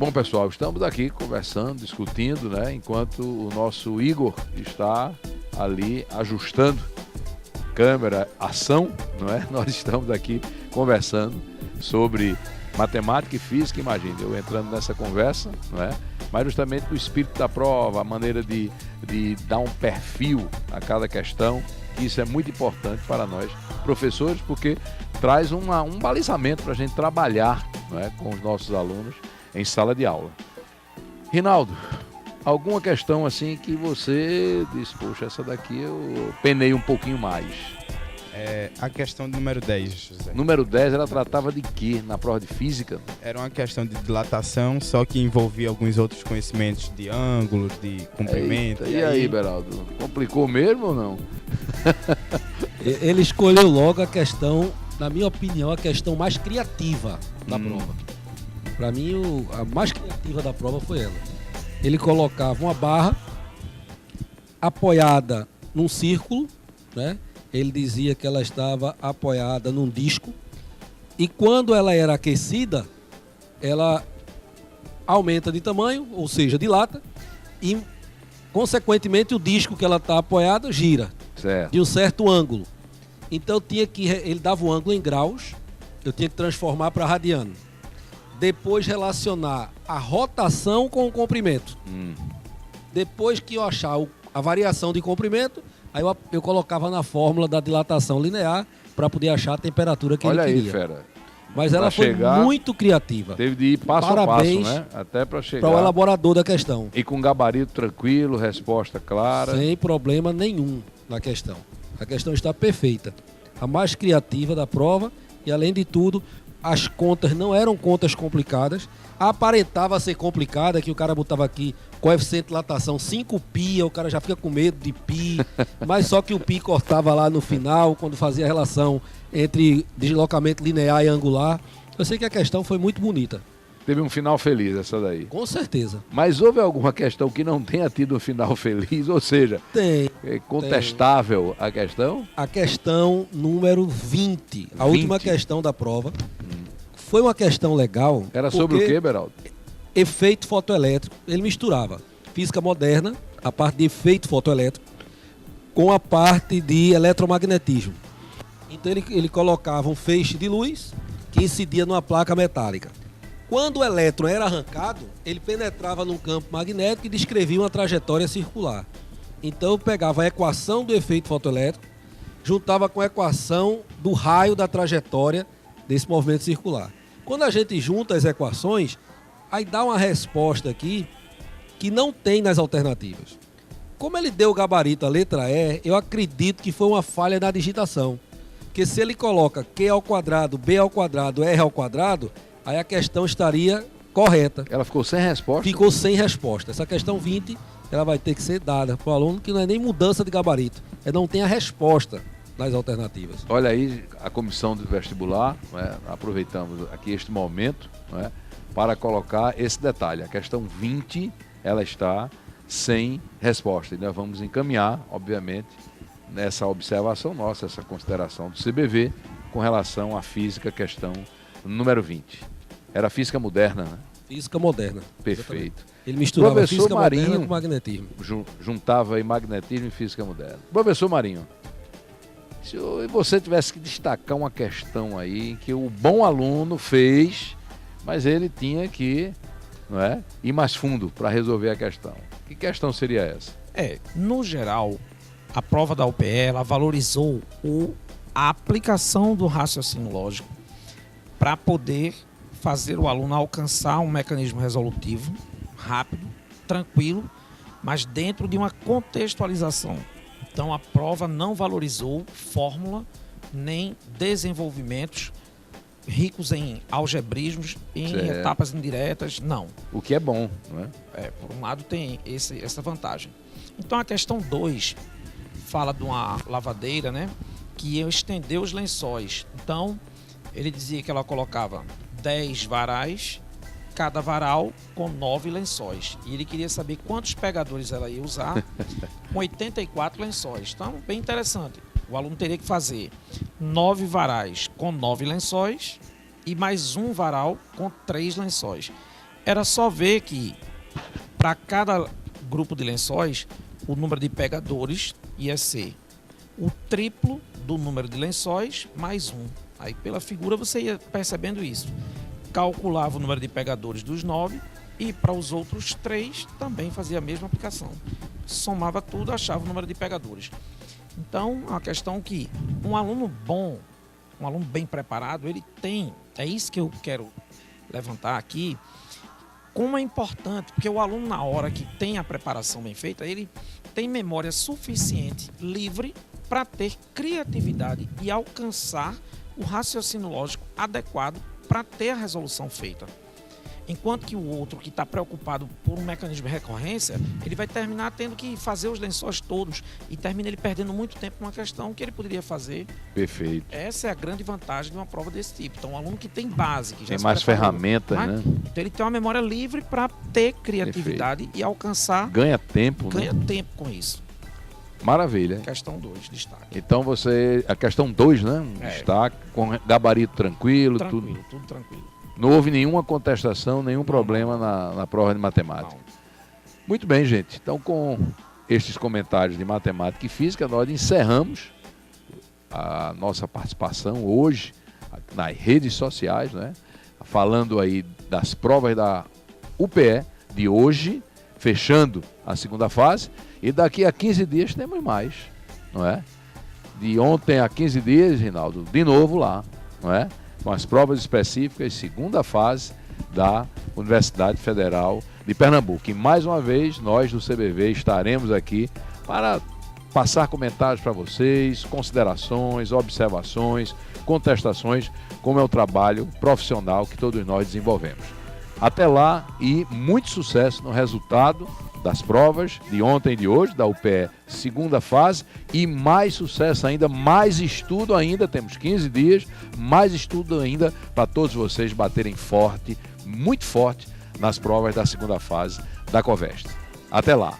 Bom, pessoal, estamos aqui conversando, discutindo, né? Enquanto o nosso Igor está ali ajustando câmera, ação, não é? Nós estamos aqui conversando sobre matemática e física, imagine, eu entrando nessa conversa, não é? Mas justamente o espírito da prova, a maneira de dar um perfil a cada questão, que isso é muito importante para nós, professores, porque traz um balizamento para a gente trabalhar, não é? Com os nossos alunos em sala de aula. Rinaldo, alguma questão assim que você diz, poxa, essa daqui eu penei um pouquinho mais? A questão do número 10, José. Número 10, ela tratava de quê na prova de física? Era uma questão de dilatação, só que envolvia alguns outros conhecimentos de ângulos, de comprimento. Eita, e aí, Beraldo? Complicou mesmo ou não? Ele escolheu logo a questão, na minha opinião, a questão mais criativa da prova. Para mim, a mais criativa da prova foi ela. Ele colocava uma barra apoiada num círculo, né? Ele dizia que ela estava apoiada num disco e quando ela era aquecida, ela aumenta de tamanho, ou seja, dilata, e consequentemente o disco que ela está apoiada gira de um certo ângulo. Então ele dava o ângulo em graus, eu tinha que transformar para radiano. Depois relacionar a rotação com o comprimento. Depois que eu achar a variação de comprimento, aí eu colocava na fórmula da dilatação linear para poder achar a temperatura que ele queria. Olha aí, fera. Mas ela foi muito criativa. Teve de ir passo a passo, né? Até para chegar. Para o elaborador da questão. E com gabarito tranquilo, resposta clara. Sem problema nenhum na questão. A questão está perfeita. A mais criativa da prova e, além de tudo, as contas não eram contas complicadas. Aparentava ser complicada, que o cara botava aqui coeficiente de dilatação 5π, o cara já fica com medo de π, mas só que o π cortava lá no final, quando fazia a relação entre deslocamento linear e angular. Eu sei que a questão foi muito bonita. Teve um final feliz essa daí. Com certeza. Mas houve alguma questão que não tenha tido um final feliz? Ou seja, é contestável a questão? A questão número 20, a última questão da prova. Foi uma questão legal. Era sobre o quê, Beraldo? Efeito fotoelétrico. Ele misturava física moderna, a parte de efeito fotoelétrico, com a parte de eletromagnetismo. Então ele colocava um feixe de luz que incidia numa placa metálica. Quando o elétron era arrancado, ele penetrava num campo magnético e descrevia uma trajetória circular. Então eu pegava a equação do efeito fotoelétrico, juntava com a equação do raio da trajetória desse movimento circular. Quando a gente junta as equações, aí dá uma resposta aqui que não tem nas alternativas. Como ele deu o gabarito a letra E, eu acredito que foi uma falha na digitação. Porque se ele coloca Q ao quadrado, B ao quadrado, R ao quadrado, aí a questão estaria correta. Ela ficou sem resposta? Ficou sem resposta. Essa questão 20, ela vai ter que ser dada para o aluno, que não é nem mudança de gabarito, não tem a resposta nas alternativas. Olha aí a comissão do vestibular, né? Aproveitamos aqui este momento, né? Para colocar esse detalhe. A questão 20, ela está sem resposta. E nós vamos encaminhar, obviamente, nessa observação nossa, essa consideração do CBV com relação à física, questão número 20. Era física moderna, né? Física moderna. Perfeito. Exatamente. Ele misturava Professor física Marinho, moderna com magnetismo. Juntava aí magnetismo e física moderna. Professor Marinho, se você tivesse que destacar uma questão aí que o bom aluno fez, mas ele tinha que, não é, ir mais fundo para resolver a questão. Que questão seria essa? No geral, a prova da UPE, ela valorizou a aplicação do raciocínio lógico para poder fazer o aluno alcançar um mecanismo resolutivo rápido, tranquilo, mas dentro de uma contextualização. Então a prova não valorizou fórmula nem desenvolvimentos ricos em algebrismos, em etapas indiretas, não. O que é bom, não é? Por um lado tem essa vantagem. Então a questão 2 fala de uma lavadeira, né, que ia estender os lençóis. Então ele dizia que ela colocava 10 varais, cada varal com 9 lençóis. E ele queria saber quantos pegadores ela ia usar com 84 lençóis. Então, bem interessante. O aluno teria que fazer 9 varais com 9 lençóis e mais um varal com 3 lençóis. era só ver que para cada grupo de lençóis, o número de pegadores ia ser o triplo do número de lençóis mais um. Aí pela figura você ia percebendo isso. Calculava o número de pegadores dos 9 e para os outros 3 também fazia a mesma aplicação. Somava tudo, achava o número de pegadores. Então, é uma questão que um aluno bom, um aluno bem preparado, ele tem, é isso que eu quero levantar aqui, como é importante, porque o aluno na hora que tem a preparação bem feita, ele tem memória suficiente, livre, para ter criatividade e alcançar o raciocínio lógico adequado para ter a resolução feita. Enquanto que o outro que está preocupado por um mecanismo de recorrência, ele vai terminar tendo que fazer os lençóis todos e termina ele perdendo muito tempo numa questão que ele poderia fazer. Perfeito. Essa é a grande vantagem de uma prova desse tipo. Então, um aluno que tem base, que já Tem se mais preparou, ferramentas, mas, né? então ele tem uma memória livre para ter criatividade e alcançar, Ganha tempo, ganha né? tempo com isso. Maravilha. Questão 2, destaque. Então você, a questão 2, né? Um destaque, com gabarito tranquilo, tudo. Tudo tranquilo. Não houve nenhuma contestação, nenhum problema na prova de matemática. Não. Muito bem, gente. Então, com estes comentários de matemática e física, nós encerramos a nossa participação hoje nas redes sociais, né? Falando aí das provas da UPE de hoje, fechando a segunda fase, e daqui a 15 dias temos mais, não é? De ontem a 15 dias, Rinaldo, de novo lá, não é? Com as provas específicas, segunda fase da Universidade Federal de Pernambuco. E mais uma vez, nós do CBV estaremos aqui para passar comentários para vocês, considerações, observações, contestações, como é o trabalho profissional que todos nós desenvolvemos. Até lá e muito sucesso no resultado das provas de ontem e de hoje, da UPE segunda fase, e mais sucesso ainda, mais estudo ainda, temos 15 dias, mais estudo ainda para todos vocês baterem forte, muito forte, nas provas da segunda fase da Coveste. Até lá!